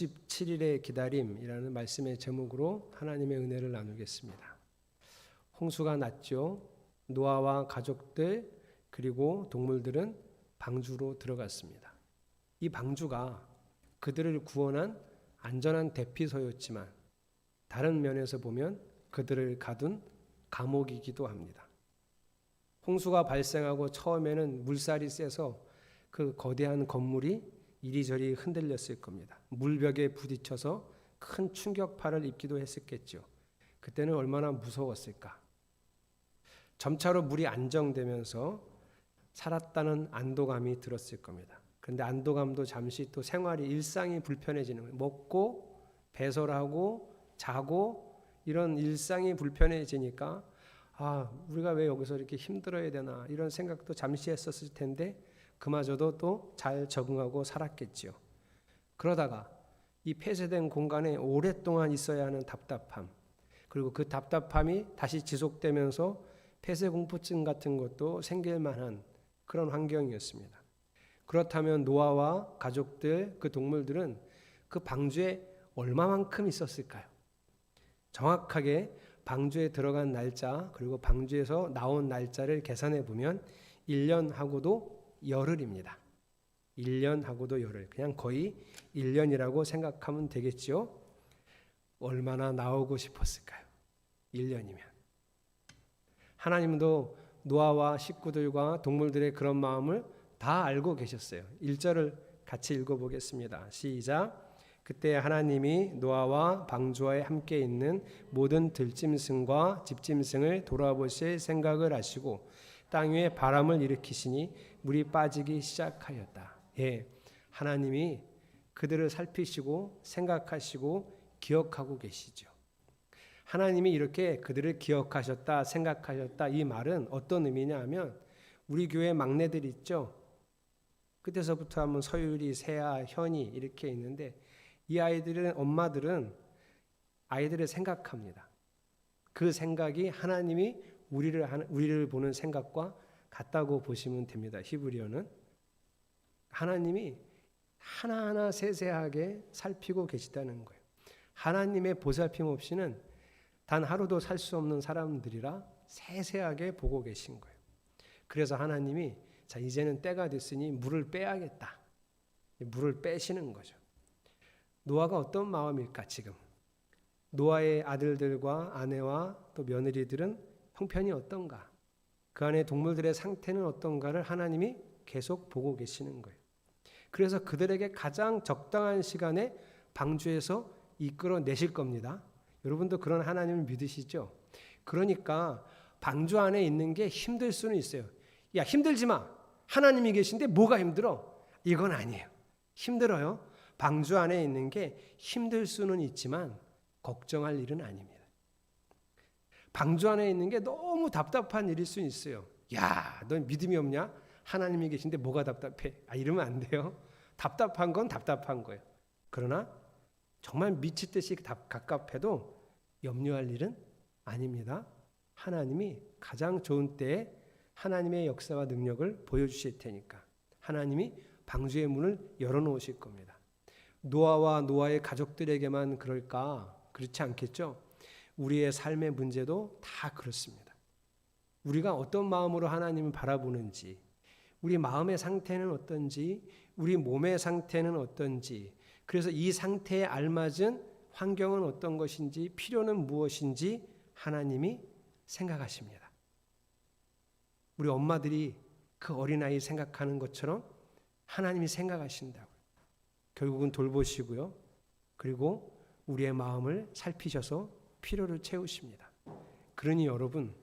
67일의 기다림이라는 말씀의 제목으로 하나님의 은혜를 나누겠습니다. 홍수가 났죠. 노아와 가족들 그리고 동물들은 방주로 들어갔습니다. 이 방주가 그들을 구원한 안전한 대피소였지만 다른 면에서 보면 그들을 가둔 감옥이기도 합니다. 홍수가 발생하고 처음에는 물살이 세서 그 거대한 건물이 이리저리 흔들렸을 겁니다. 물벽에 부딪혀서 큰 충격파를 입기도 했었겠죠. 그때는 얼마나 무서웠을까. 점차로 물이 안정되면서 살았다는 안도감이 들었을 겁니다. 그런데 안도감도 잠시 또 생활이 일상이 불편해지는 거예요. 먹고 배설하고 자고 이런 일상이 불편해지니까 우리가 왜 여기서 이렇게 힘들어야 되나 이런 생각도 잠시 했었을 텐데 그마저도 또 잘 적응하고 살았겠죠. 그러다가 이 폐쇄된 공간에 오랫동안 있어야 하는 답답함, 그리고 그 답답함이 다시 지속되면서 폐쇄공포증 같은 것도 생길 만한 그런 환경이었습니다. 그렇다면 노아와 가족들, 그 동물들은 그 방주에 얼마만큼 있었을까요? 정확하게 방주에 들어간 날짜 그리고 방주에서 나온 날짜를 계산해 보면 1년하고도 열흘입니다. 1년하고도 열흘. 그냥 거의 1년이라고 생각하면 되겠죠. 얼마나 나오고 싶었을까요? 1년이면. 하나님도 노아와 식구들과 동물들의 그런 마음을 다 알고 계셨어요. 1절을 같이 읽어보겠습니다. 시작. 그때 하나님이 노아와 방주와에 함께 있는 모든 들짐승과 집짐승을 돌아보실 생각을 하시고 땅 위에 바람을 일으키시니 물이 빠지기 시작하였다. 하나님이 그들을 살피시고 생각하시고 기억하고 계시죠. 하나님이 이렇게 그들을 기억하셨다, 생각하셨다 이 말은 어떤 의미냐 하면 우리 교회 막내들 있죠. 그때서부터 하면 서율이, 세아, 현이 이렇게 있는데 이 아이들은 엄마들은 아이들을 생각합니다. 그 생각이 하나님이 우리를 보는 생각과 같다고 보시면 됩니다. 히브리어는 하나님이 하나하나 세세하게 살피고 계시다는 거예요. 하나님의 보살핌 없이는 단 하루도 살 수 없는 사람들이라 세세하게 보고 계신 거예요. 그래서 하나님이 이제는 때가 됐으니 물을 빼야겠다. 물을 빼시는 거죠. 노아가 어떤 마음일까 지금? 노아의 아들들과 아내와 또 며느리들은 형편이 어떤가? 그 안에 동물들의 상태는 어떤가를 하나님이 계속 보고 계시는 거예요. 그래서 그들에게 가장 적당한 시간에 방주에서 이끌어내실 겁니다. 여러분도 그런 하나님을 믿으시죠? 그러니까 방주 안에 있는 게 힘들 수는 있어요. 야, 힘들지 마. 하나님이 계신데 뭐가 힘들어? 이건 아니에요. 힘들어요. 방주 안에 있는 게 힘들 수는 있지만 걱정할 일은 아닙니다. 방주 안에 있는 게 너무 답답한 일일 수 있어요. 야, 넌 믿음이 없냐? 하나님이 계신데 뭐가 답답해? 이러면 안 돼요. 답답한 건 답답한 거예요. 그러나 정말 미치듯이 갑갑해도 염려할 일은 아닙니다. 하나님이 가장 좋은 때에 하나님의 역사와 능력을 보여주실 테니까 하나님이 방주의 문을 열어놓으실 겁니다. 노아와 노아의 가족들에게만 그럴까? 그렇지 않겠죠? 우리의 삶의 문제도 다 그렇습니다. 우리가 어떤 마음으로 하나님을 바라보는지, 우리 마음의 상태는 어떤지, 우리 몸의 상태는 어떤지, 그래서 이 상태에 알맞은 환경은 어떤 것인지, 필요는 무엇인지 하나님이 생각하십니다. 우리 엄마들이 그 어린아이 생각하는 것처럼 하나님이 생각하신다고요. 결국은 돌보시고요. 그리고 우리의 마음을 살피셔서 필요를 채우십니다. 그러니 여러분,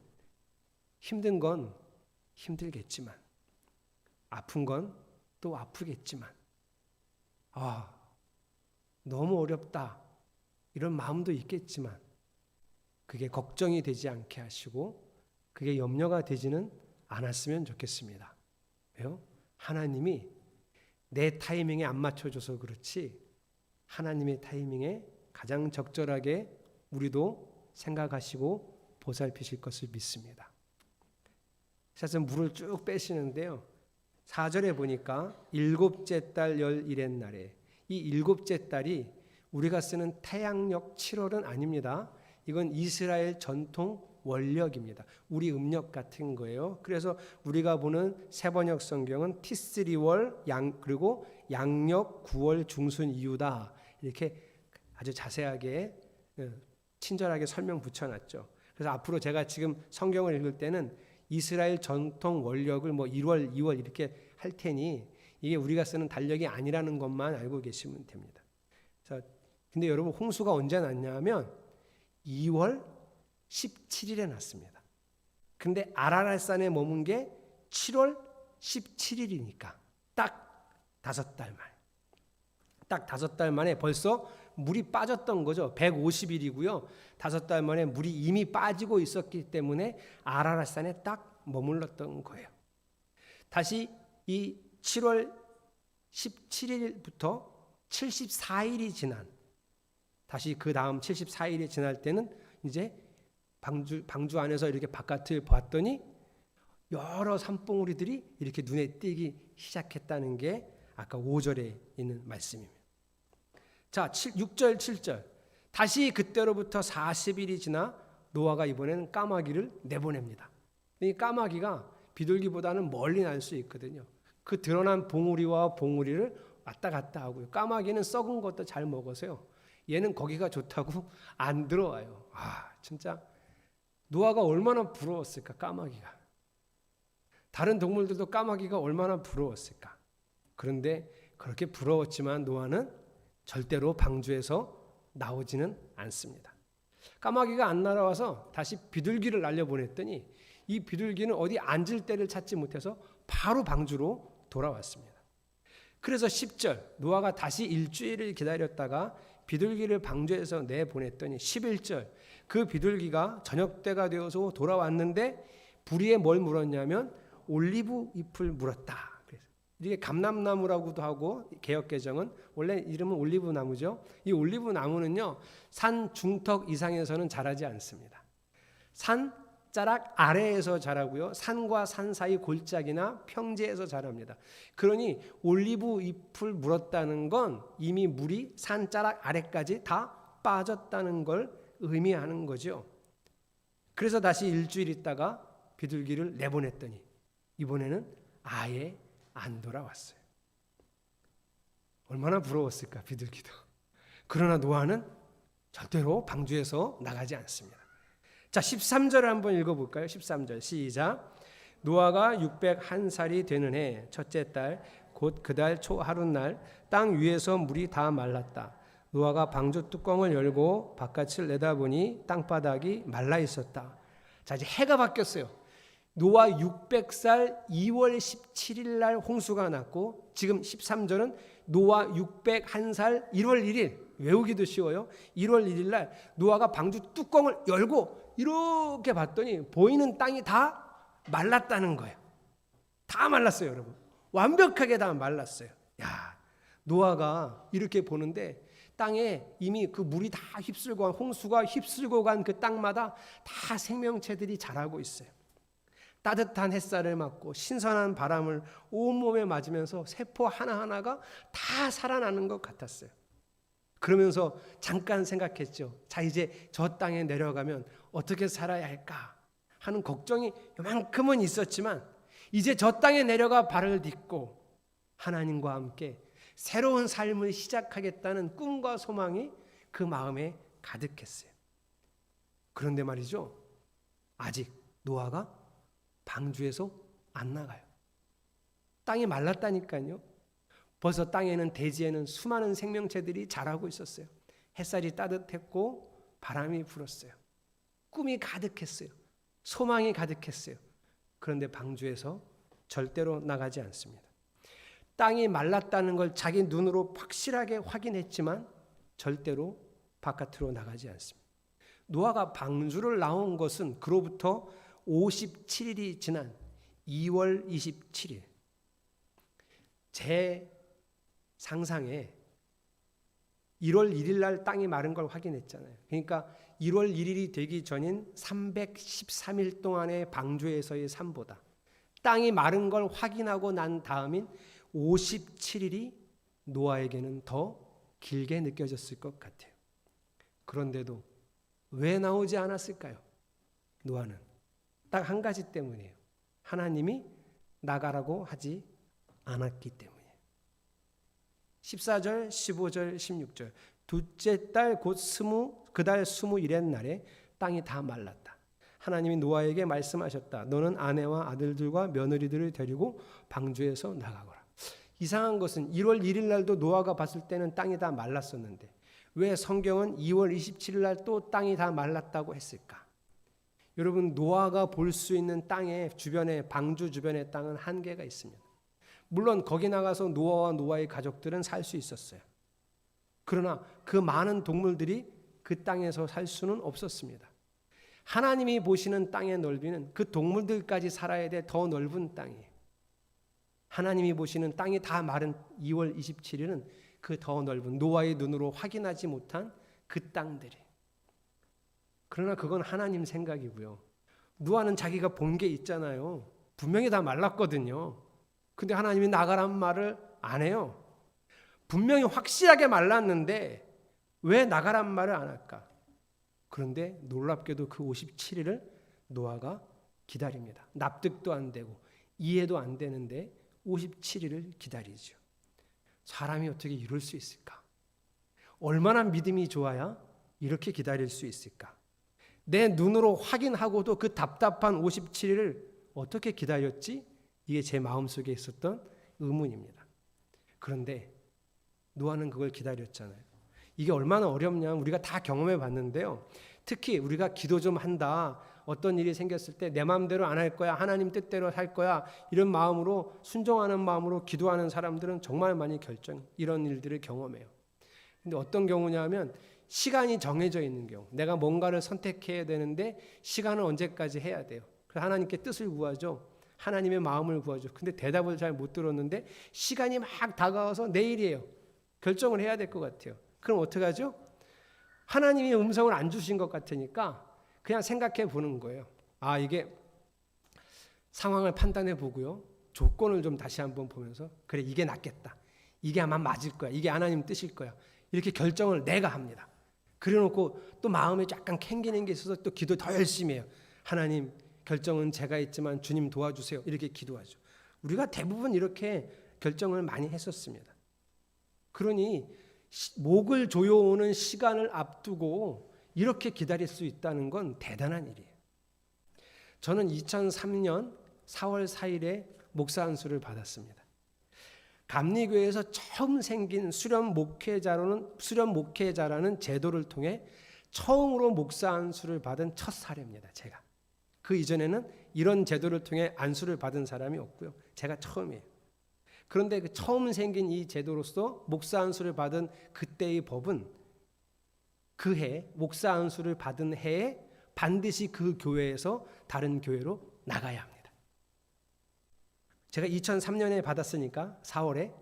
힘든 건 힘들겠지만 아픈 건 또 아프겠지만 너무 어렵다 이런 마음도 있겠지만 그게 걱정이 되지 않게 하시고 그게 염려가 되지는 않았으면 좋겠습니다. 왜요? 하나님이 내 타이밍에 안 맞춰줘서 그렇지 하나님의 타이밍에 가장 적절하게 우리도 생각하시고 보살피실 것을 믿습니다. 그래서 물을 쭉 빼시는데요. 4절에 보니까 일곱째 달 11의 날에 이 일곱째 달이 우리가 쓰는 태양력 7월은 아닙니다. 이건 이스라엘 전통 원력입니다. 우리 음력 같은 거예요. 그래서 우리가 보는 세번역 성경은 티스리월 그리고 양력 9월 중순 이후다. 이렇게 아주 자세하게 친절하게 설명 붙여놨죠. 그래서 앞으로 제가 지금 성경을 읽을 때는 이스라엘 전통 원력을 1월, 2월 이렇게 할 테니 이게 우리가 쓰는 달력이 아니라는 것만 알고 계시면 됩니다. 근데 여러분 홍수가 언제 났냐면 2월 17일에 났습니다. 근데 아라랏산에 머문 게 7월 17일이니까 딱 5달 만에. 딱 5달 만에 벌써 물이 빠졌던 거죠. 150일이고요. 5달 만에 물이 이미 빠지고 있었기 때문에 아라랏산에 딱 머물렀던 거예요. 다시 이 7월 17일부터 74일이 지난, 다시 그 다음 74일이 지날 때는 이제 방주 안에서 이렇게 바깥을 봤더니 여러 산봉우리들이 이렇게 눈에 띄기 시작했다는 게 아까 5절에 있는 말씀입니다. 자, 6절, 7절. 다시 그때로부터 40일이 지나 노아가 이번에는 까마귀를 내보냅니다. 이 까마귀가 비둘기보다는 멀리 날 수 있거든요. 그 드러난 봉우리와 봉우리를 왔다 갔다 하고요. 까마귀는 썩은 것도 잘 먹어서요. 얘는 거기가 좋다고 안 들어와요. 진짜 노아가 얼마나 부러웠을까, 까마귀가. 다른 동물들도 까마귀가 얼마나 부러웠을까. 그런데 그렇게 부러웠지만 노아는 절대로 방주에서 나오지는 않습니다. 까마귀가 안 날아와서 다시 비둘기를 날려보냈더니 이 비둘기는 어디 앉을 데를 찾지 못해서 바로 방주로 돌아왔습니다. 그래서 10절 노아가 다시 일주일을 기다렸다가 비둘기를 방주에서 내보냈더니 11절 그 비둘기가 저녁 때가 되어서 돌아왔는데 부리에 뭘 물었냐면 올리브 잎을 물었다. 이게 감람나무라고도 하고 개역개정은 원래 이름은 올리브 나무죠. 이 올리브 나무는요 산 중턱 이상에서는 자라지 않습니다. 산 자락 아래에서 자라고요. 산과 산 사이 골짜기나 평지에서 자랍니다. 그러니 올리브 잎을 물었다는 건 이미 물이 산 자락 아래까지 다 빠졌다는 걸 의미하는 거죠. 그래서 다시 일주일 있다가 비둘기를 내보냈더니 이번에는 아예 안 돌아왔어요. 얼마나 부러웠을까, 비둘기도. 그러나 노아는 절대로 방주에서 나가지 않습니다. 자, 13절을 한번 읽어볼까요? 13절 시작. 노아가 601살이 되는 해 첫째 달 곧 그 달 초 하룻날 땅 위에서 물이 다 말랐다. 노아가 방주 뚜껑을 열고 바깥을 내다보니 땅바닥이 말라 있었다. 자, 이제 해가 바뀌었어요. 노아 600살 2월 17일 날 홍수가 났고 지금 13절은 노아 601살 1월 1일 외우기도 쉬워요. 1월 1일 날 노아가 방주 뚜껑을 열고 이렇게 봤더니 보이는 땅이 다 말랐다는 거예요. 다 말랐어요, 여러분. 완벽하게 다 말랐어요. 야, 노아가 이렇게 보는데 땅에 이미 그 물이 다 휩쓸고 간 홍수가 휩쓸고 간 그 땅마다 다 생명체들이 자라고 있어요. 따뜻한 햇살을 맞고 신선한 바람을 온몸에 맞으면서 세포 하나하나가 다 살아나는 것 같았어요. 그러면서 잠깐 생각했죠. 자, 이제 저 땅에 내려가면 어떻게 살아야 할까 하는 걱정이 요만큼은 있었지만 이제 저 땅에 내려가 발을 딛고 하나님과 함께 새로운 삶을 시작하겠다는 꿈과 소망이 그 마음에 가득했어요. 그런데 말이죠. 아직 노아가 방주에서 안 나가요. 땅이 말랐다니까요. 벌써 땅에는 대지에는 수많은 생명체들이 자라고 있었어요. 햇살이 따뜻했고 바람이 불었어요. 꿈이 가득했어요. 소망이 가득했어요. 그런데 방주에서 절대로 나가지 않습니다. 땅이 말랐다는 걸 자기 눈으로 확실하게 확인했지만 절대로 바깥으로 나가지 않습니다. 노아가 방주를 나온 것은 그로부터 57일이 지난 2월 27일. 제 상상에 1월 1일 날 땅이 마른 걸 확인했잖아요. 그러니까 1월 1일이 되기 전인 313일 동안의 방주에서의 삶보다 땅이 마른 걸 확인하고 난 다음인 57일이 노아에게는 더 길게 느껴졌을 것 같아요. 그런데도 왜 나오지 않았을까요? 노아는 딱 한 가지 때문이에요. 하나님이 나가라고 하지 않았기 때문이에요. 14절, 15절, 16절. 둘째 달 곧 그달 21의 날에 땅이 다 말랐다. 하나님이 노아에게 말씀하셨다. 너는 아내와 아들들과 며느리들을 데리고 방주에서 나가거라. 이상한 것은 1월 1일 날도 노아가 봤을 때는 땅이 다 말랐었는데 왜 성경은 2월 27일 날 또 땅이 다 말랐다고 했을까? 여러분, 노아가 볼 수 있는 땅의 주변에, 방주 주변의 땅은 한계가 있습니다. 물론 거기 나가서 노아와 노아의 가족들은 살 수 있었어요. 그러나 그 많은 동물들이 그 땅에서 살 수는 없었습니다. 하나님이 보시는 땅의 넓이는 그 동물들까지 살아야 돼 더 넓은 땅이에요. 하나님이 보시는 땅이 다 마른 2월 27일은 그 더 넓은 노아의 눈으로 확인하지 못한 그 땅들이. 그러나 그건 하나님 생각이고요. 노아는 자기가 본 게 있잖아요. 분명히 다 말랐거든요. 근데 하나님이 나가란 말을 안 해요. 분명히 확실하게 말랐는데 왜 나가란 말을 안 할까? 그런데 놀랍게도 그 57일을 노아가 기다립니다. 납득도 안 되고 이해도 안 되는데 57일을 기다리죠. 사람이 어떻게 이럴 수 있을까? 얼마나 믿음이 좋아야 이렇게 기다릴 수 있을까? 내 눈으로 확인하고도 그 답답한 57일을 어떻게 기다렸지? 이게 제 마음속에 있었던 의문입니다. 그런데 노아는 그걸 기다렸잖아요. 이게 얼마나 어렵냐면 우리가 다 경험해 봤는데요. 특히 우리가 기도 좀 한다. 어떤 일이 생겼을 때 내 마음대로 안 할 거야. 하나님 뜻대로 할 거야. 이런 마음으로 순종하는 마음으로 기도하는 사람들은 정말 많이 이런 일들을 경험해요. 근데 어떤 경우냐면 시간이 정해져 있는 경우. 내가 뭔가를 선택해야 되는데 시간은 언제까지 해야 돼요. 그래서 하나님께 뜻을 구하죠. 하나님의 마음을 구하죠. 근데 대답을 잘 못 들었는데 시간이 막 다가와서 내일이에요. 결정을 해야 될 것 같아요. 그럼 어떻게 하죠? 하나님이 음성을 안 주신 것 같으니까 그냥 생각해 보는 거예요. 아, 이게 상황을 판단해 보고요. 조건을 좀 다시 한번 보면서 그래, 이게 낫겠다. 이게 아마 맞을 거야. 이게 하나님 뜻일 거야. 이렇게 결정을 내가 합니다. 그래놓고 또 마음에 약간 캥기는 게 있어서 또 기도 더 열심히 해요. 하나님, 결정은 제가 있지만 주님 도와주세요. 이렇게 기도하죠. 우리가 대부분 이렇게 결정을 많이 했었습니다. 그러니 목을 조여오는 시간을 앞두고 이렇게 기다릴 수 있다는 건 대단한 일이에요. 저는 2003년 4월 4일에 목사 안수를 받았습니다. 감리교회에서 처음 생긴 수련 목회자라는 제도를 통해 처음으로 목사 안수를 받은 첫 사례입니다. 제가. 그 이전에는 이런 제도를 통해 안수를 받은 사람이 없고요. 제가 처음이에요. 그런데 그 처음 생긴 이 제도로서 목사 안수를 받은 그때의 법은 그 해 목사 안수를 받은 해에 반드시 그 교회에서 다른 교회로 나가야 합니다. 제가 2003년에 받았으니까 4월에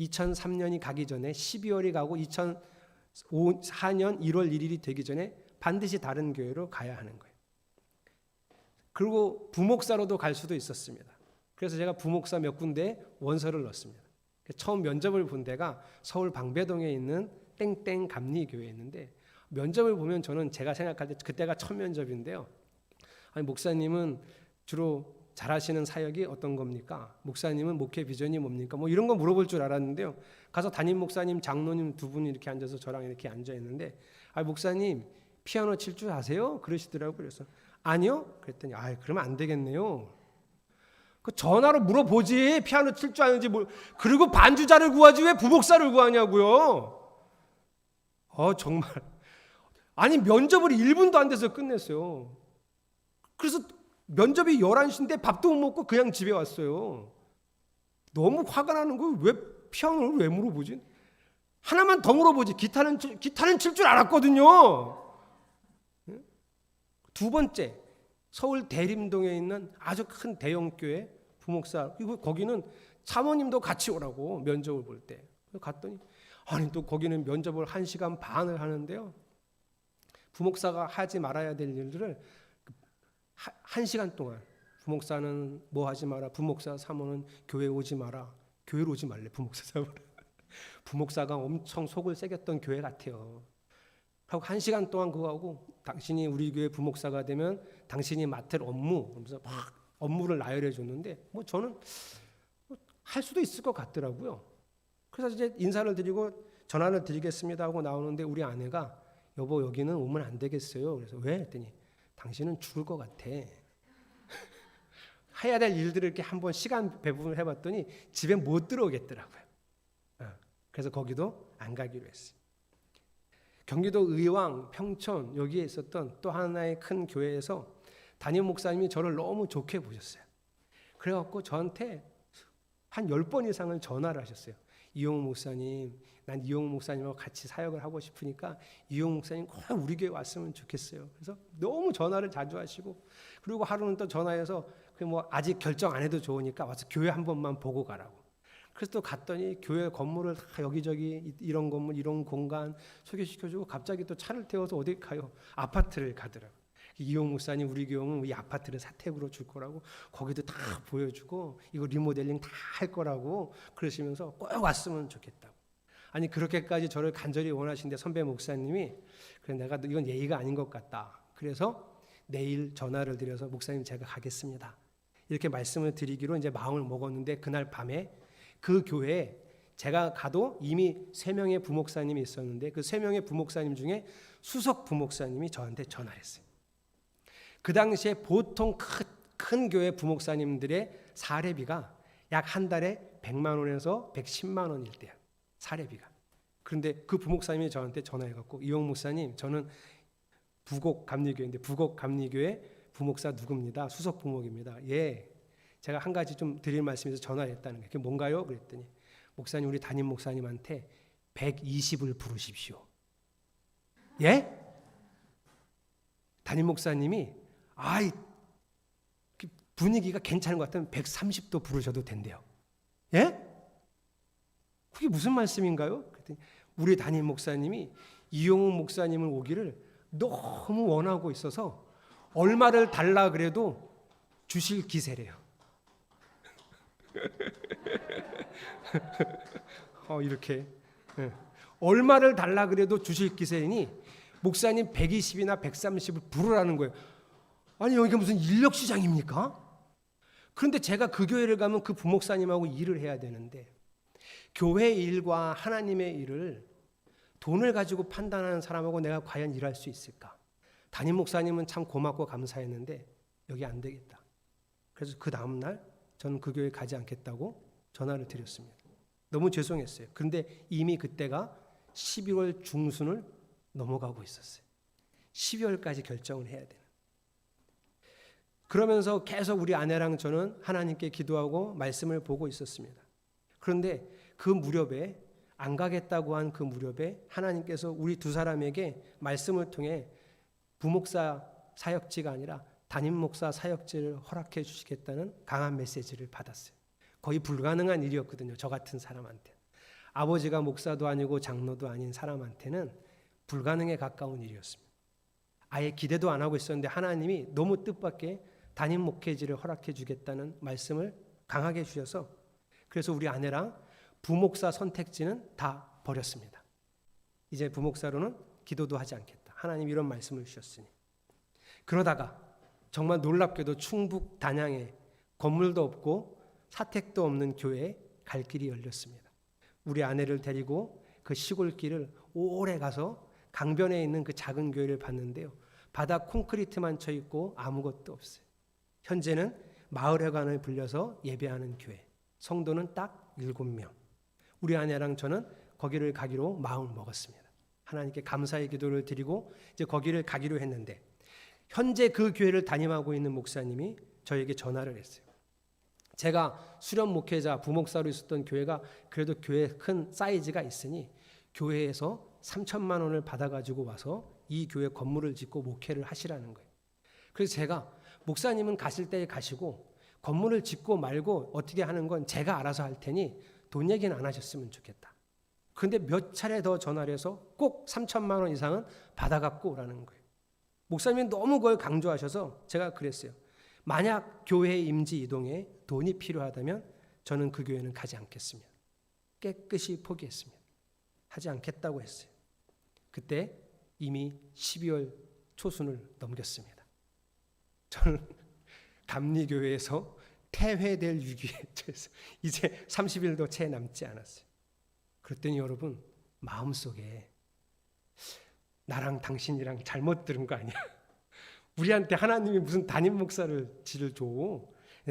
2003년이 가기 전에 12월이 가고 2004년 1월 1일이 되기 전에 반드시 다른 교회로 가야 하는 거예요. 그리고 부목사로도 갈 수도 있었습니다. 그래서 제가 부목사 몇 군데에 원서를 넣었습니다. 처음 면접을 본 데가 서울 방배동에 있는 땡땡 감리교회였는데 면접을 보면 저는 제가 생각할 때 그때가 첫 면접인데요. 아니, 목사님은 주로 잘하시는 사역이 어떤 겁니까? 목사님은 목회 비전이 뭡니까? 뭐 이런 거 물어볼 줄 알았는데요. 가서 담임 목사님, 장로님 두 분이 이렇게 앉아서 저랑 이렇게 앉아 있는데, 아, 목사님 피아노 칠 줄 아세요? 그러시더라고요. 그래서 아니요. 그랬더니 그러면 안 되겠네요. 그 전화로 물어보지 피아노 칠 줄 아는지 뭘. 그리고 반주자를 구하지 왜 부목사를 구하냐고요. 정말. 아니, 면접을 1분도 안 돼서 끝냈어요. 그래서 면접이 11시인데 밥도 못 먹고 그냥 집에 왔어요. 너무 화가 나는 거예요. 왜 피아노를 왜 물어보지? 하나만 더 물어보지. 기타는 칠 줄 알았거든요. 두 번째, 서울 대림동에 있는 아주 큰 대형교회 부목사, 거기는 사모님도 같이 오라고 면접을 볼 때. 갔더니 아니, 또 거기는 면접을 1시간 반을 하는데요. 부목사가 하지 말아야 될 일들을 1시간 동안, 부목사는 뭐 하지 마라, 부목사 사모는 교회 오지 마라, 교회로 오지 말래, 부목사 사모는. 부목사가 엄청 속을 새겼던 교회 같아요. 하고 1시간 동안 그거 하고 당신이 우리 교회 부목사가 되면 당신이 맡을 업무 그러면서 막 업무를 나열해 줬는데 뭐 저는 할 수도 있을 것 같더라고요. 그래서 이제 인사를 드리고 전화를 드리겠습니다 하고 나오는데 우리 아내가 여보 여기는 오면 안 되겠어요. 그래서 왜? 했더니 당신은 죽을 것 같아. 해야 될 일들을 이렇게 한번 시간 배분을 해봤더니 집에 못 들어오겠더라고요. 그래서 거기도 안 가기로 했어요. 경기도 의왕, 평촌 여기에 있었던 또 하나의 큰 교회에서 담임 목사님이 저를 너무 좋게 보셨어요. 그래갖고 저한테 한 10번 이상을 전화를 하셨어요. 이용우 목사님, 난 이용우 목사님하고 같이 사역을 하고 싶으니까 이용우 목사님 꼭 우리 교회 왔으면 좋겠어요. 그래서 너무 전화를 자주 하시고 그리고 하루는 또 전화해서 뭐 아직 결정 안 해도 좋으니까 와서 교회 한 번만 보고 가라고. 그래서 또 갔더니 교회 건물을 다 여기저기 이런 건물 이런 공간 소개시켜주고 갑자기 또 차를 태워서 어디 가요? 아파트를 가더라고요. 이용 목사님 우리 교회는 이 아파트를 사택으로 줄 거라고 거기도 다 보여주고 이거 리모델링 다 할 거라고 그러시면서 꼭 왔으면 좋겠다고. 아니 그렇게까지 저를 간절히 원하신데 선배 목사님이 그래 내가 이건 예의가 아닌 것 같다. 그래서 내일 전화를 드려서 목사님 제가 가겠습니다. 이렇게 말씀을 드리기로 이제 마음을 먹었는데 그날 밤에 그 교회에 제가 가도 이미 3명의 부목사님이 있었는데 그 3명의 부목사님 중에 수석 부목사님이 저한테 전화를 했어요. 그 당시에 보통 큰 교회 부목사님들의 사례비가 약 한 달에 100만 원에서 110만 원일 때야. 사례비가. 그런데 그 부목사님이 저한테 전화해갖고 이용 목사님 저는 부곡 감리교회인데 부곡 감리교회 부목사 누구입니다. 수석 부목입니다. 예. 제가 한 가지 좀 드릴 말씀에서 전화했다는 게 그게 뭔가요? 그랬더니 목사님 우리 담임 목사님한테 120을 부르십시오. 예? 담임 목사님이 분위기가 괜찮은 것 같으면 130도 부르셔도 된대요. 예? 그게 무슨 말씀인가요? 그랬더니 우리 담임 목사님이 이용우 목사님을 오기를 너무 원하고 있어서 얼마를 달라 그래도 주실 기세래요. 이렇게 얼마를 달라 그래도 주실 기세니 목사님 120이나 130을 부르라는 거예요. 아니 여기가 무슨 인력 시장입니까? 그런데 제가 그 교회를 가면 그 부목사님하고 일을 해야 되는데 교회 일과 하나님의 일을 돈을 가지고 판단하는 사람하고 내가 과연 일할 수 있을까? 담임 목사님은 참 고맙고 감사했는데 여기 안 되겠다. 그래서 그 다음 날 저는 그 교회 가지 않겠다고 전화를 드렸습니다. 너무 죄송했어요. 그런데 이미 그때가 12월 중순을 넘어가고 있었어요. 12월까지 결정을 해야 되는. 그러면서 계속 우리 아내랑 저는 하나님께 기도하고 말씀을 보고 있었습니다. 그런데 그 무렵에 안 가겠다고 한 그 무렵에 하나님께서 우리 두 사람에게 말씀을 통해 부목사 사역지가 아니라 담임 목사 사역지를 허락해 주시겠다는 강한 메시지를 받았어요. 거의 불가능한 일이었거든요. 저 같은 사람한테. 아버지가 목사도 아니고 장로도 아닌 사람한테는 불가능에 가까운 일이었습니다. 아예 기대도 안 하고 있었는데 하나님이 너무 뜻밖의 담임 목회지를 허락해 주겠다는 말씀을 강하게 주셔서 그래서 우리 아내랑 부목사 선택지는 다 버렸습니다. 이제 부목사로는 기도도 하지 않겠다. 하나님 이런 말씀을 주셨으니. 그러다가 정말 놀랍게도 충북 단양에 건물도 없고 사택도 없는 교회에 갈 길이 열렸습니다. 우리 아내를 데리고 그 시골길을 오래 가서 강변에 있는 그 작은 교회를 봤는데요. 바닥 콘크리트만 쳐 있고 아무것도 없어요. 현재는 마을회관을 불려서 예배하는 교회. 성도는 딱 7명. 우리 아내랑 저는 거기를 가기로 마음을 먹었습니다. 하나님께 감사의 기도를 드리고 이제 거기를 가기로 했는데 현재 그 교회를 담임하고 있는 목사님이 저에게 전화를 했어요. 제가 수련 목회자 부목사로 있었던 교회가 그래도 교회 큰 사이즈가 있으니 교회에서 3천만 원을 받아가지고 와서 이 교회 건물을 짓고 목회를 하시라는 거예요. 그래서 제가 목사님은 가실 때 가시고 건물을 짓고 말고 어떻게 하는 건 제가 알아서 할 테니 돈 얘기는 안 하셨으면 좋겠다. 그런데 몇 차례 더 전화를 해서 꼭 3천만 원 이상은 받아갖고 오라는 거예요. 목사님이 너무 그걸 강조하셔서 제가 그랬어요. 만약 교회 임지 이동에 돈이 필요하다면 저는 그 교회는 가지 않겠습니다. 깨끗이 포기했습니다. 하지 않겠다고 했어요. 그때 이미 12월 초순을 넘겼습니다. 저는 감리교회에서 퇴회될 위기에 처해서 이제 30일도 채 남지 않았어요. 그랬더니 여러분, 마음속에 나랑 당신이랑 잘못 들은 거 아니야? 우리한테 하나님이 무슨 담임 목사를 지를 줘?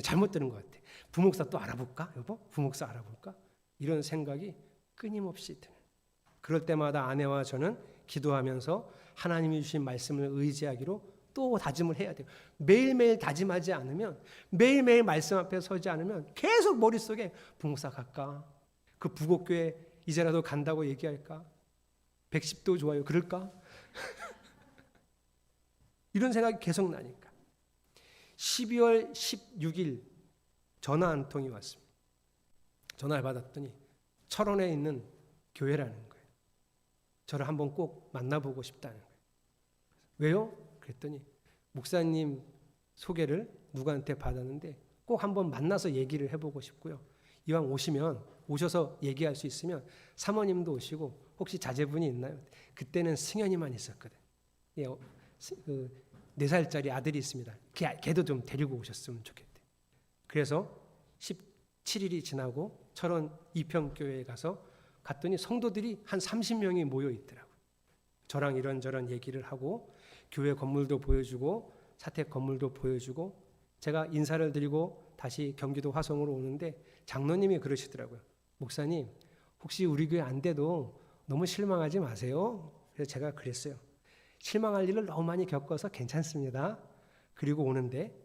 잘못 들은 것 같아. 부목사 또 알아볼까? 여보? 부목사 알아볼까? 이런 생각이 끊임없이 드는. 그럴 때마다 아내와 저는 기도하면서 하나님이 주신 말씀을 의지하기로 또 다짐을 해야 돼요. 매일매일 다짐하지 않으면, 매일매일 말씀 앞에 서지 않으면 계속 머릿속에 부목사 갈까? 그 부곡교회 이제라도 간다고 얘기할까? 110도 좋아요. 그럴까? 이런 생각이 계속 나니까. 12월 16일 전화 한 통이 왔습니다. 전화를 받았더니 철원에 있는 교회라는 거예요. 저를 한번 꼭 만나보고 싶다는 거예요. 왜요? 그랬더니 목사님 소개를 누구한테 받았는데 꼭 한번 만나서 얘기를 해보고 싶고요. 이왕 오셔서 얘기할 수 있으면 사모님도 오시고 혹시 자제분이 있나요? 그때는 승현이만 있었거든. 4살짜리 아들이 있습니다. 걔도 좀 데리고 오셨으면 좋겠대. 그래서 17일이 지나고 철원 이평교회에 갔더니 성도들이 한 30명이 모여 있더라고요. 저랑 이런저런 얘기를 하고 교회 건물도 보여주고 사택 건물도 보여주고 제가 인사를 드리고 다시 경기도 화성으로 오는데 장로님이 그러시더라고요. 목사님, 혹시 우리 교회 안 돼도 너무 실망하지 마세요. 그래서 제가 그랬어요. 실망할 일을 너무 많이 겪어서 괜찮습니다. 그리고 오는데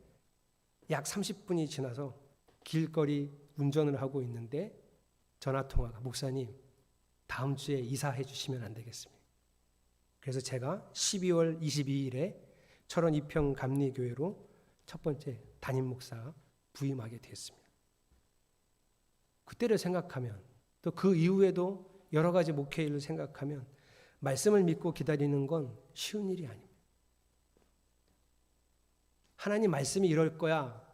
약 30분이 지나서 길거리 운전을 하고 있는데 전화통화가 목사님 다음 주에 이사해 주시면 안 되겠습니까? 그래서 제가 12월 22일에 철원 이평 감리교회로 첫 번째 담임 목사 부임하게 됐습니다. 그때를 생각하면 또 그 이후에도 여러 가지 목회일을 생각하면 말씀을 믿고 기다리는 건 쉬운 일이 아닙니다. 하나님 말씀이 이럴 거야,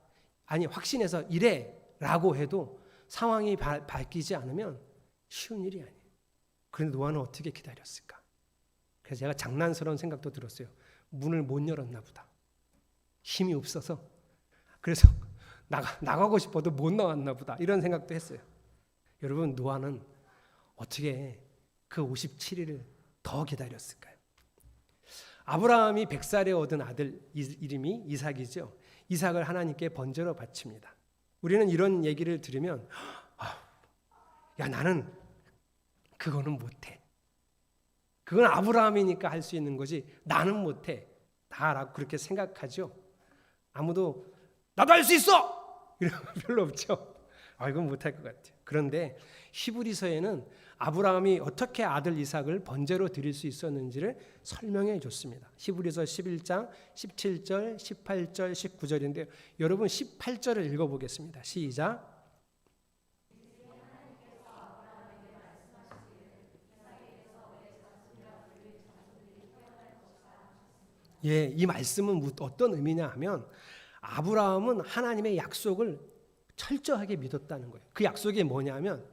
아니 확신해서 이래 라고 해도 상황이 바뀌지 않으면 쉬운 일이 아니에요. 그런데 노아는 어떻게 기다렸을까? 그래서 제가 장난스러운 생각도 들었어요. 문을 못 열었나 보다. 힘이 없어서. 그래서 나가고 싶어도 못 나왔나 보다. 이런 생각도 했어요. 여러분, 노아는 어떻게 그 57일을 더 기다렸을까요? 아브라함이 100살에 얻은 아들 이름이 이삭이죠. 이삭을 하나님께 번제로 바칩니다. 우리는 이런 얘기를 들으면 야, 나는 그거는 못해. 그건 아브라함이니까 할 수 있는 거지 나는 못해. 다라고 그렇게 생각하죠. 아무도 나도 할 수 있어! 이런 거 별로 없죠. 이건 못할 것 같아요. 그런데 히브리서에는 아브라함이 어떻게 아들 이삭을 번제로 드릴 수 있었는지를 설명해 줬습니다. 히브리서 11장 17절, 18절, 19절인데요. 여러분 18절을 읽어보겠습니다. 시작. 예, 이 말씀은 어떤 의미냐 하면 아브라함은 하나님의 약속을 철저하게 믿었다는 거예요. 그 약속이 뭐냐면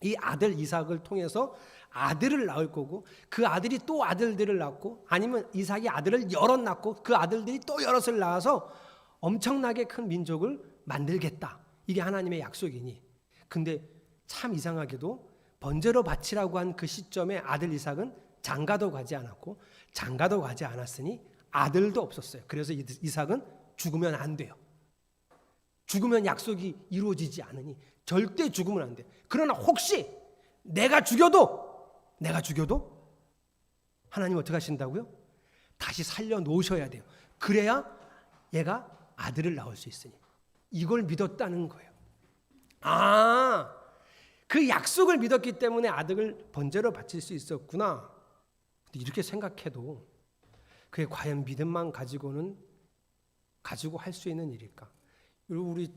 이 아들 이삭을 통해서 아들을 낳을 거고 그 아들이 또 아들들을 낳고 아니면 이삭이 아들을 여럿 낳고 그 아들들이 또 여럿을 낳아서 엄청나게 큰 민족을 만들겠다. 이게 하나님의 약속이니. 근데 참 이상하게도 번제로 바치라고 한 그 시점에 아들 이삭은 장가도 가지 않았고 장가도 가지 않았으니 아들도 없었어요. 그래서 이삭은 죽으면 안 돼요. 죽으면 약속이 이루어지지 않으니 절대 죽으면 안 돼. 그러나 혹시 내가 죽여도 하나님 어떻게 하신다고요? 다시 살려 놓으셔야 돼요. 그래야 얘가 아들을 낳을 수 있으니. 이걸 믿었다는 거예요. 그 약속을 믿었기 때문에 아들을 번제로 바칠 수 있었구나. 이렇게 생각해도 그게 과연 믿음만 가지고 할 수 있는 일일까? 그리고 우리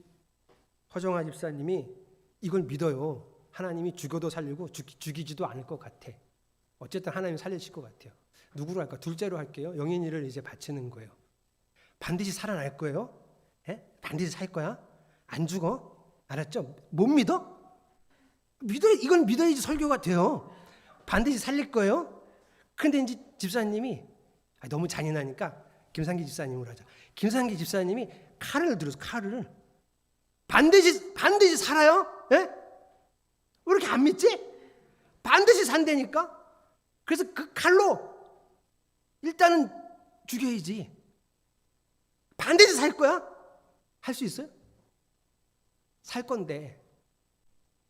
허정아 집사님이 이걸 믿어요. 하나님이 죽여도 살리고 죽이지도 않을 것 같아. 어쨌든 하나님 살리실 것 같아요. 누구로 할까? 둘째로 할게요. 영인이를 이제 바치는 거예요. 반드시 살아날 거예요. 에? 반드시 살 거야. 안 죽어. 알았죠? 못 믿어? 이건 믿어야지 설교가 돼요. 반드시 살릴 거예요. 그런데 이제 집사님이 너무 잔인하니까 김상기 집사님으로 하자. 김상기 집사님이 칼을 들어서 칼을 반드시 살아요? 예? 왜 이렇게 안 믿지? 반드시 산다니까? 그래서 그 칼로 일단은 죽여야지. 반드시 살 거야? 할 수 있어요? 살 건데,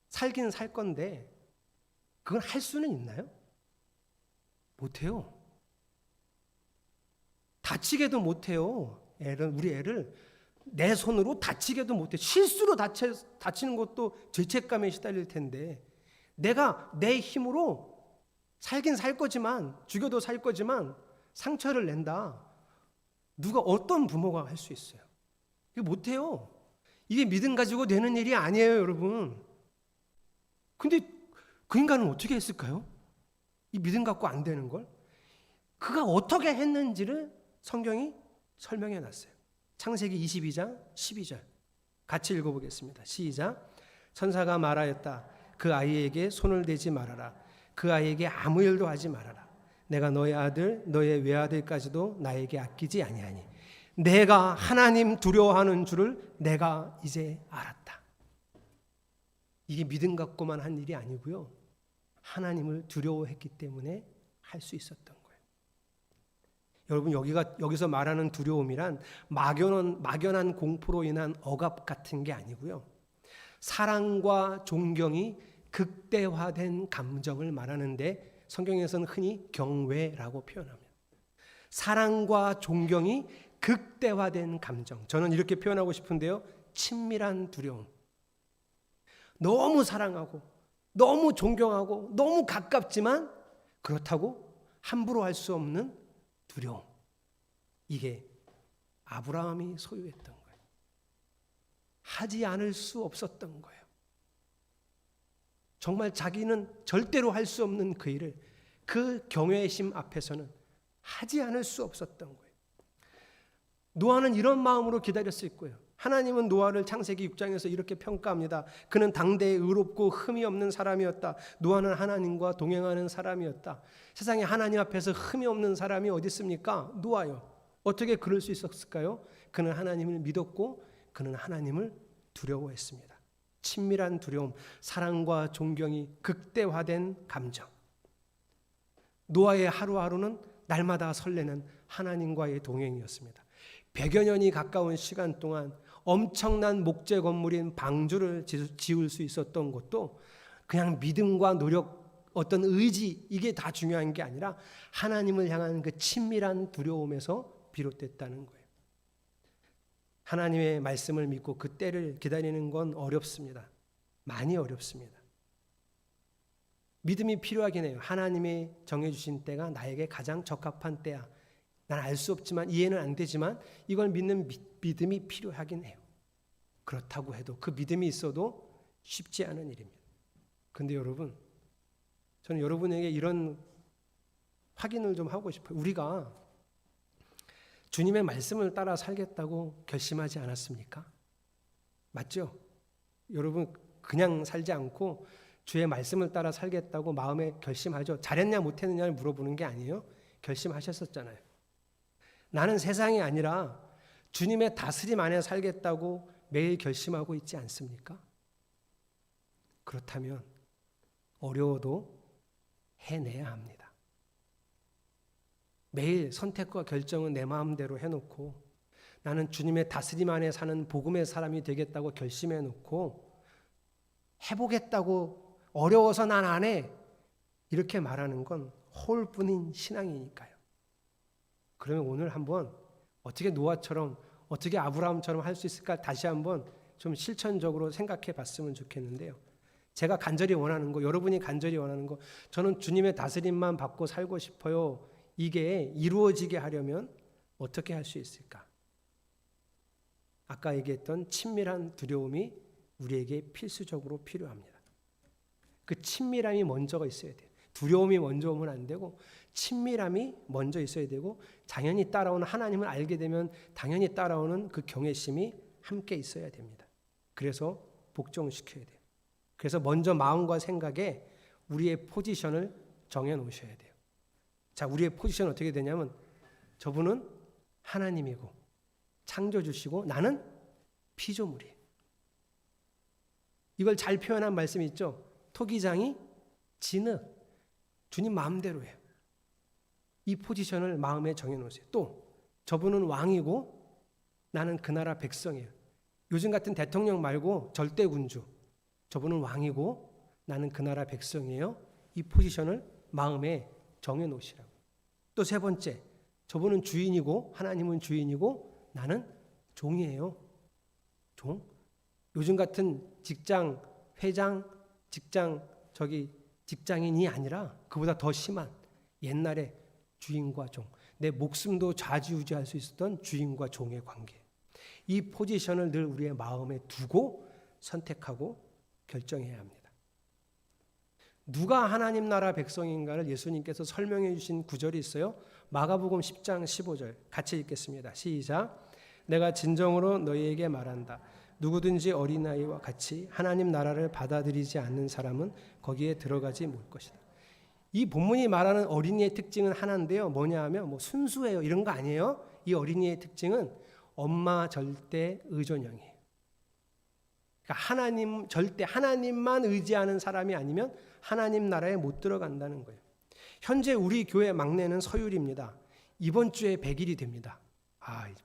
살기는 살 건데, 그걸 할 수는 있나요? 못해요. 다치게도 못해요. 우리 애를 내 손으로 다치게도 못해. 실수로 다치는 것도 죄책감에 시달릴 텐데, 내가 내 힘으로 살긴 살 거지만, 죽여도 살 거지만 상처를 낸다. 누가 어떤 부모가 할 수 있어요? 이거 못해요. 이게 믿음 가지고 되는 일이 아니에요, 여러분. 근데 그 인간은 어떻게 했을까요? 이 믿음 갖고 안 되는 걸? 그가 어떻게 했는지를 성경이 설명해 놨어요. 창세기 22장 12절 같이 읽어보겠습니다. 시작. 천사가 말하였다. 그 아이에게 손을 대지 말아라. 그 아이에게 아무 일도 하지 말아라. 내가 너의 아들 너의 외아들까지도 나에게 아끼지 아니하니 내가 하나님 두려워하는 줄을 내가 이제 알았다. 이게 믿음 갖고만 한 일이 아니고요. 하나님을 두려워했기 때문에 할 수 있었던 거예요. 여러분 여기서 말하는 두려움이란 막연한 공포로 인한 억압 같은 게 아니고요. 사랑과 존경이 극대화된 감정을 말하는데 성경에서는 흔히 경외라고 표현합니다. 사랑과 존경이 극대화된 감정. 저는 이렇게 표현하고 싶은데요. 친밀한 두려움. 너무 사랑하고 너무 존경하고 너무 가깝지만 그렇다고 함부로 할 수 없는 두려움. 이게 아브라함이 소유했던 거예요. 하지 않을 수 없었던 거예요. 정말 자기는 절대로 할 수 없는 그 일을 그 경외심 앞에서는 하지 않을 수 없었던 거예요. 노아는 이런 마음으로 기다렸을 거예요. 하나님은 노아를 창세기 6장에서 이렇게 평가합니다. 그는 당대에 의롭고 흠이 없는 사람이었다. 노아는 하나님과 동행하는 사람이었다. 세상에 하나님 앞에서 흠이 없는 사람이 어디 있습니까? 노아요. 어떻게 그럴 수 있었을까요? 그는 하나님을 믿었고 그는 하나님을 두려워했습니다. 친밀한 두려움, 사랑과 존경이 극대화된 감정. 노아의 하루하루는 날마다 설레는 하나님과의 동행이었습니다. 100여 년이 가까운 시간 동안 엄청난 목재 건물인 방주를 지을 수 있었던 것도 그냥 믿음과 노력, 어떤 의지, 이게 다 중요한 게 아니라 하나님을 향한 그 친밀한 두려움에서 비롯됐다는 거예요. 하나님의 말씀을 믿고 그 때를 기다리는 건 어렵습니다. 많이 어렵습니다. 믿음이 필요하긴 해요. 하나님이 정해주신 때가 나에게 가장 적합한 때야. 난 알 수 없지만 이해는 안 되지만 이걸 믿는 믿음이 필요하긴 해요. 그렇다고 해도 그 믿음이 있어도 쉽지 않은 일입니다. 그런데 여러분, 저는 여러분에게 이런 확인을 좀 하고 싶어요. 우리가 주님의 말씀을 따라 살겠다고 결심하지 않았습니까? 맞죠? 여러분 그냥 살지 않고 주의 말씀을 따라 살겠다고 마음에 결심하죠. 잘했냐 못했느냐를 물어보는 게 아니에요. 결심하셨었잖아요. 나는 세상이 아니라 주님의 다스림 안에 살겠다고 매일 결심하고 있지 않습니까? 그렇다면 어려워도 해내야 합니다. 매일 선택과 결정은 내 마음대로 해놓고 나는 주님의 다스림 안에 사는 복음의 사람이 되겠다고 결심해놓고 해보겠다고 어려워서 난 안 해 이렇게 말하는 건 허울뿐인 신앙이니까요. 그러면 오늘 한번 어떻게 노아처럼 어떻게 아브라함처럼 할 수 있을까 다시 한번 좀 실천적으로 생각해 봤으면 좋겠는데요. 제가 간절히 원하는 거, 여러분이 간절히 원하는 거, 저는 주님의 다스림만 받고 살고 싶어요. 이게 이루어지게 하려면 어떻게 할 수 있을까? 아까 얘기했던 친밀한 두려움이 우리에게 필수적으로 필요합니다. 그 친밀함이 먼저가 있어야 돼요. 두려움이 먼저 오면 안 되고 친밀함이 먼저 있어야 되고 당연히 따라오는 하나님을 알게 되면 당연히 따라오는 그 경외심이 함께 있어야 됩니다. 그래서 복종시켜야 돼요. 그래서 먼저 마음과 생각에 우리의 포지션을 정해 놓으셔야 돼요. 자, 우리의 포지션은 어떻게 되냐면 저분은 하나님이고 창조주시고 나는 피조물이에요. 이걸 잘 표현한 말씀이 있죠. 토기장이 진흙, 주님 마음대로예요. 이 포지션을 마음에 정해놓으세요. 또 저분은 왕이고 나는 그 나라 백성이에요. 요즘 같은 대통령 말고 절대군주, 저분은 왕이고 나는 그 나라 백성이에요. 이 포지션을 마음에 정해놓으시라고. 또 세 번째, 저분은 주인이고 하나님은 주인이고 나는 종이에요. 종. 요즘 같은 직장, 회장, 직장인이 아니라 그보다 더 심한 옛날에 주인과 종, 내 목숨도 좌지우지할 수 있었던 주인과 종의 관계. 이 포지션을 늘 우리의 마음에 두고 선택하고 결정해야 합니다. 누가 하나님 나라 백성인가를 예수님께서 설명해 주신 구절이 있어요. 마가복음 10장 15절 같이 읽겠습니다. 시작. 내가 진정으로 너희에게 말한다. 누구든지 어린아이와 같이 하나님 나라를 받아들이지 않는 사람은 거기에 들어가지 못 것이다. 이 본문이 말하는 어린이의 특징은 하나인데요. 뭐냐 하면 순수해요. 이런 거 아니에요. 이 어린이의 특징은 엄마 절대 의존형이에요. 그러니까 절대 하나님만 의지하는 사람이 아니면 하나님 나라에 못 들어간다는 거예요. 현재 우리 교회 막내는 서율입니다. 이번 주에 100일이 됩니다.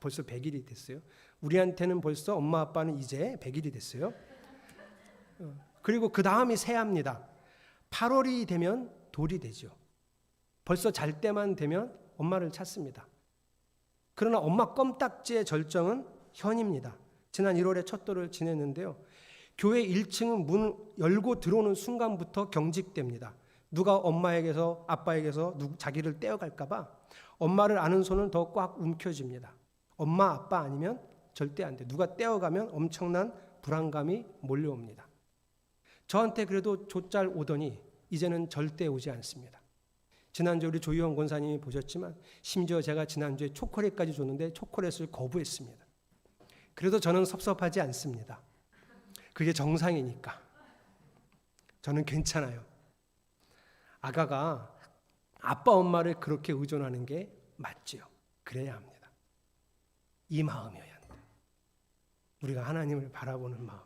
벌써 100일이 됐어요. 우리한테는 벌써 엄마 아빠는 이제 100일이 됐어요. 그리고 그 다음이 새합니다. 8월이 되면 돌이 되죠. 벌써 잘 때만 되면 엄마를 찾습니다. 그러나 엄마 껌딱지의 절정은 현입니다. 지난 1월에 첫 돌을 지냈는데요. 교회 1층은 문 열고 들어오는 순간부터 경직됩니다. 누가 엄마에게서 아빠에게서 자기를 떼어갈까 봐 엄마를 아는 손은 더 꽉 움켜쥡니다. 엄마 아빠 아니면 절대 안 돼. 누가 떼어가면 엄청난 불안감이 몰려옵니다. 저한테 그래도 조잘 오더니 이제는 절대 오지 않습니다. 지난주에 우리 조희원 권사님이 보셨지만 심지어 제가 지난주에 초콜릿까지 줬는데 초콜릿을 거부했습니다. 그래도 저는 섭섭하지 않습니다. 그게 정상이니까. 저는 괜찮아요. 아가가 아빠 엄마를 그렇게 의존하는 게 맞지요. 그래야 합니다. 이 마음이어야 한다. 우리가 하나님을 바라보는 마음.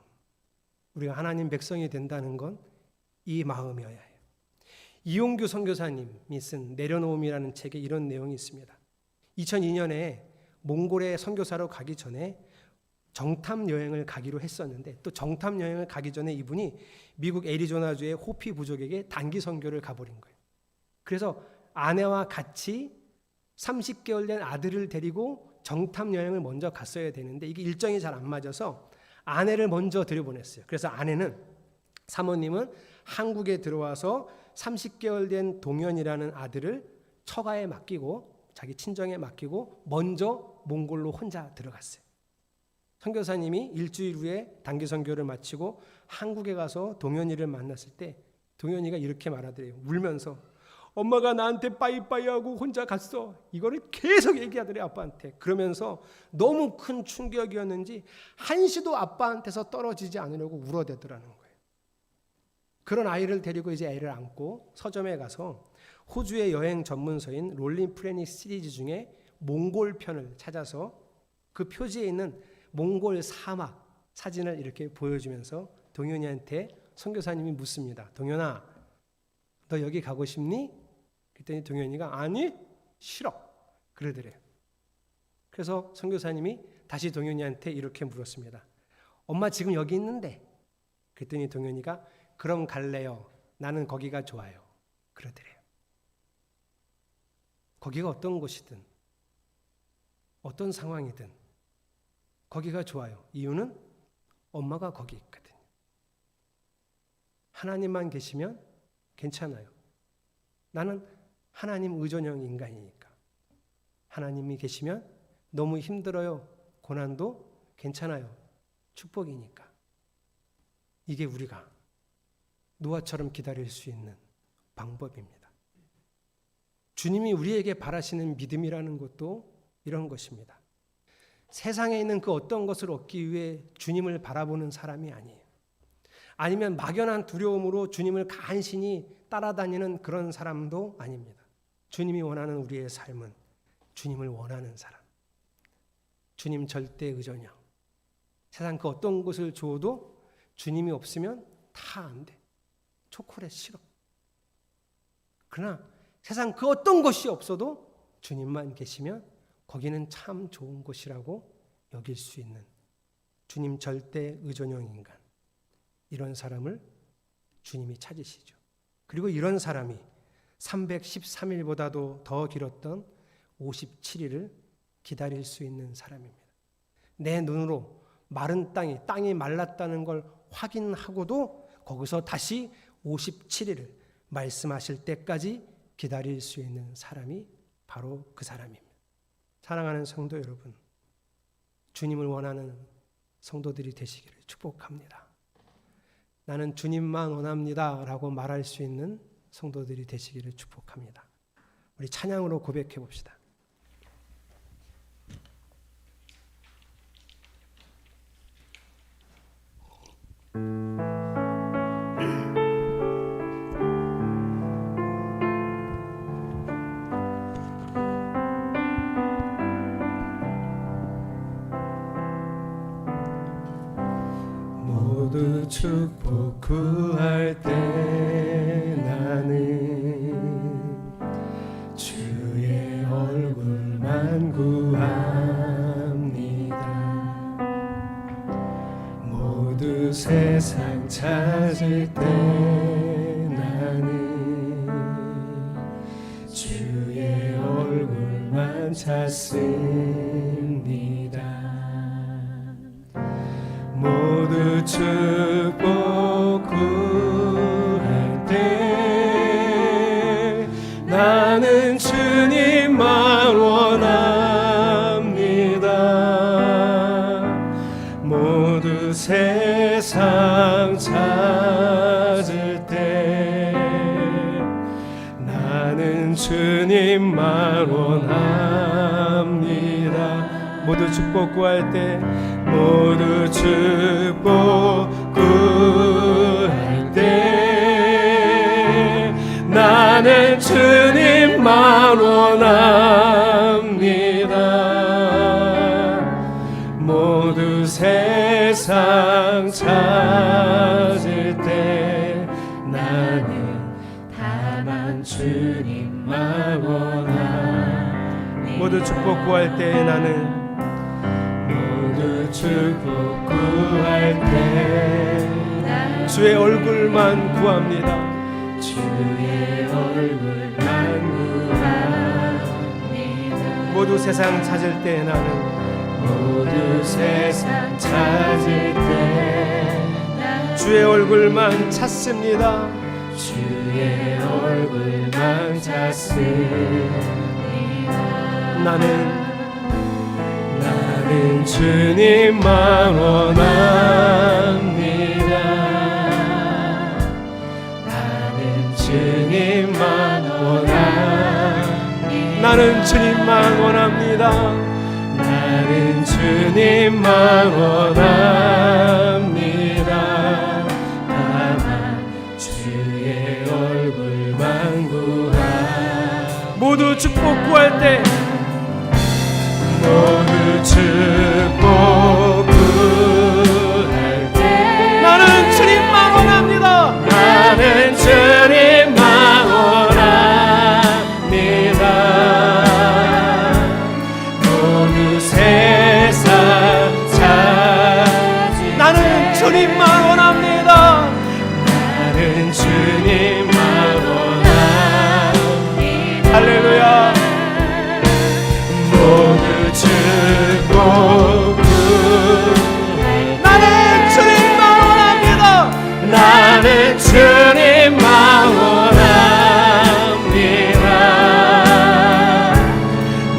우리가 하나님 백성이 된다는 건 이 마음이어야 해요. 이용규 선교사님이 쓴 내려놓음이라는 책에 이런 내용이 있습니다. 2002년에 몽골에 선교사로 가기 전에 정탐 여행을 가기로 했었는데 또 정탐 여행을 가기 전에 이분이 미국 애리조나주의 호피 부족에게 단기 선교를 가버린 거예요. 그래서 아내와 같이 30개월 된 아들을 데리고 정탐 여행을 먼저 갔어야 되는데 이게 일정이 잘 안 맞아서 아내를 먼저 들여보냈어요. 그래서 사모님은 한국에 들어와서 30개월 된 동현이라는 아들을 처가에 맡기고 자기 친정에 맡기고 먼저 몽골로 혼자 들어갔어요. 선교사님이 일주일 후에 단기 선교를 마치고 한국에 가서 동현이를 만났을 때 동현이가 이렇게 말하더래요. 울면서 엄마가 나한테 빠이빠이하고 혼자 갔어. 이거를 계속 얘기하더래요. 아빠한테. 그러면서 너무 큰 충격이었는지 한시도 아빠한테서 떨어지지 않으려고 울어대더라는 거예요. 그런 아이를 데리고 이제 애를 안고 서점에 가서 호주의 여행 전문서인 롤링 플래닛 시리즈 중에 몽골 편을 찾아서 그 표지에 있는 몽골 사막 사진을 이렇게 보여주면서 동현이한테 선교사님이 묻습니다. 동현아, 너 여기 가고 싶니? 그랬더니 동현이가 아니, 싫어. 그러더래요. 그래서 선교사님이 다시 동현이한테 이렇게 물었습니다. 엄마 지금 여기 있는데. 그랬더니 동현이가 그럼 갈래요. 나는 거기가 좋아요. 그러더래요. 거기가 어떤 곳이든 어떤 상황이든 거기가 좋아요. 이유는 엄마가 거기 있거든요. 하나님만 계시면 괜찮아요. 나는 하나님 의존형 인간이니까. 하나님이 계시면 너무 힘들어요. 고난도 괜찮아요. 축복이니까. 이게 우리가 노아처럼 기다릴 수 있는 방법입니다. 주님이 우리에게 바라시는 믿음이라는 것도 이런 것입니다. 세상에 있는 그 어떤 것을 얻기 위해 주님을 바라보는 사람이 아니에요. 아니면 막연한 두려움으로 주님을 간신히 따라다니는 그런 사람도 아닙니다. 주님이 원하는 우리의 삶은 주님을 원하는 사람, 주님 절대 의존형. 세상 그 어떤 것을 줘도 주님이 없으면 다 안 돼. 초콜릿 싫어. 그러나 세상 그 어떤 것이 없어도 주님만 계시면 거기는 참 좋은 곳이라고 여길 수 있는 주님 절대 의존형 인간, 이런 사람을 주님이 찾으시죠. 그리고 이런 사람이 313일보다도 더 길었던 57일을 기다릴 수 있는 사람입니다. 내 눈으로 마른 땅이 말랐다는 걸 확인하고도 거기서 다시 57일을 말씀하실 때까지 기다릴 수 있는 사람이 바로 그 사람입니다. 사랑하는 성도 여러분, 주님을 원하는 성도들이 되시기를 축복합니다. 나는 주님만 원합니다 라고 말할 수 있는 성도들이 되시기를 축복합니다. 우리 찬양으로 고백해 봅시다. 모두 축복 구할 때 나는 주의 얼굴만 구합니다. 모두 세상 찾을 때 나는 주의 얼굴만 찾습니다. 모두 축복 구할 때 나는 주님만 원합니다. 모두 세상 찾을 때 나는 주님만 원합니다. 모두 축복 구할 때 모두 축복 구할 때 나는 주님만 원합니다. 모두 세상 찾을 때 나는 다만 주님만 원합니다. 모두 축복 구할 때 나는 축복 구할 때 주의 얼굴만 구합니다. 주의 얼굴만 구합니다. 모두 세상 찾을 때 나는 모두 세상 찾을 때 주의 얼굴만 찾습니다. 주의 얼굴만 찾습니다. 나는 주님만 원합니다. 나는 주님만 원합니다. 나는 주님만 원합니다. 나는 주님만 원합니다. 다만 주의 얼굴만 구합니다. 모두 축복 구할 때 모두 축복 구할 때 나는 주님만 원합니다. 나는 주님만 원합니다. 모두 세상 찾을 나는 주님만 원합니다. 나는 주님만 원합니다. 할렐루야. 모두 축복 나는 주님만 원합니다. 나는 주님만 원합니다.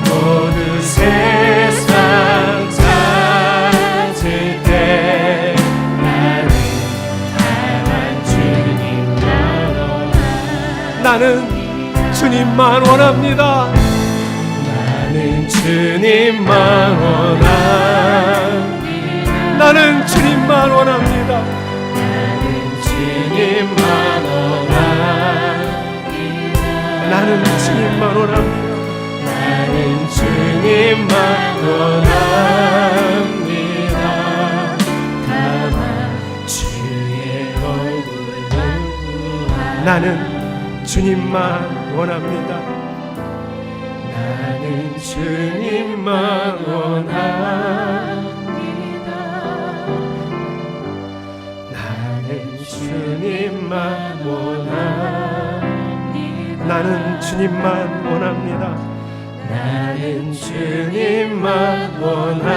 모두 세상 찾을 때 나는 다만 주님만 원합니다. 나는 주님만 원합니다. 나는 주님만 원합니다. 나는 주님만 원합니다. 나는 주님만 원합니다. 나는 주님만 원합니다. 다만 주의 얼굴만 구하옵니다. 나는 주님만 원합니다. 나는 주님만 원합니다. 나는 주님만 원합니다. 나는 주님만 원합니다. 나는 주님만 원합니다.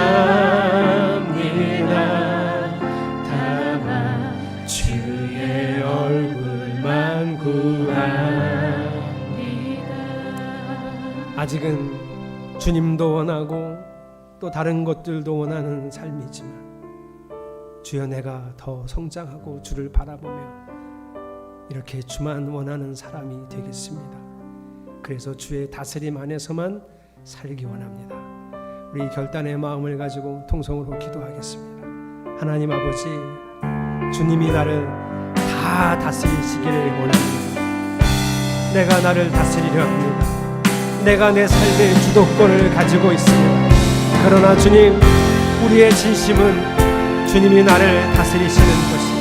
다만 주의 얼굴만 구합니다. 아직은 주님도 원하고 또 다른 것들도 원하는 삶이지만 주여 내가 더 성장하고 주를 바라보며 이렇게 주만 원하는 사람이 되겠습니다. 그래서 주의 다스림 안에서만 살기 원합니다. 우리 결단의 마음을 가지고 통성으로 기도하겠습니다. 하나님 아버지, 주님이 나를 다 다스리시기를 원합니다. 내가 나를 다스리려 합니다. 내가 내 삶의 주도권을 가지고 있습니다. 그러나 주님, 우리의 진심은 주님이 나를 다스리시는 것입니다.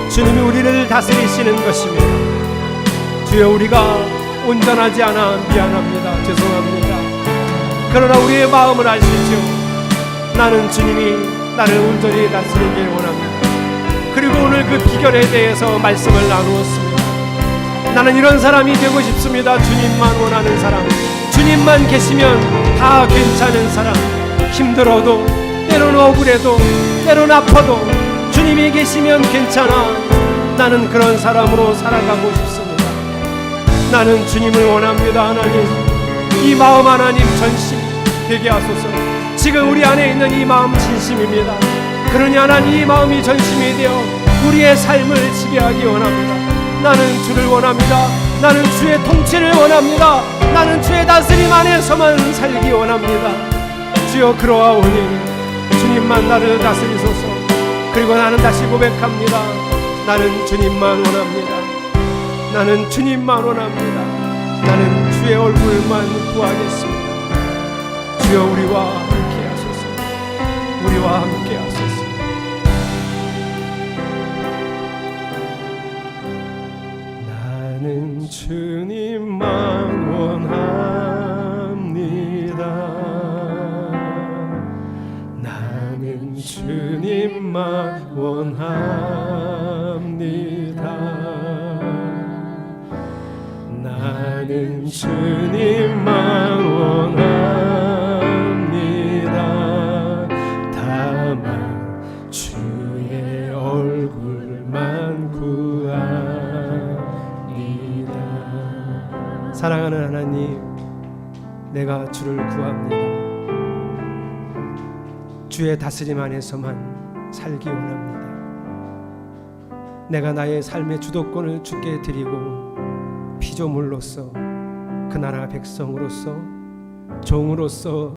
주님이 우리를 다스리시는 것입니다. 주여, 우리가 온전하지 않아 미안합니다. 죄송합니다. 그러나 우리의 마음을 아시죠. 나는 주님이 나를 온전히 다스리길 원합니다. 그리고 오늘 그 비결에 대해서 말씀을 나누었습니다. 나는 이런 사람이 되고 싶습니다. 주님만 원하는 사람, 주님만 계시면 다 괜찮은 사람. 힘들어도, 때로는 억울해도, 때로는 아파도 주님이 계시면 괜찮아. 나는 그런 사람으로 살아가고 싶습니다. 나는 주님을 원합니다. 하나님, 이 마음 하나님 전심 되게 하소서. 지금 우리 안에 있는 이 마음 진심입니다. 그러니 하나님, 이 마음이 전심이 되어 우리의 삶을 지배하기 원합니다. 나는 주를 원합니다. 나는 주의 통치를 원합니다. 나는 주의 다스림 안에서만 살기 원합니다. 주여, 그러하오니 주님만 나를 다스리소서. 그리고 나는 다시 고백합니다. 나는 주님만 원합니다. 나는 주님만 원합니다. 나는 주의 얼굴만 구하겠습니다. 주여, 우리와 함께 하소서. 우리와 함께 하소서. 나는 주님만 원합니다. 나는 주님만 원합니다. 나는 주님만 원합니다. 다만 주의 얼굴만 구합니다. 사랑하는 하나님, 내가 주를 구합니다. 주의 다스림 안에서만 살기 원합니다. 내가 나의 삶의 주도권을 주께 드리고 피조물로서, 그 나라 백성으로서, 종으로서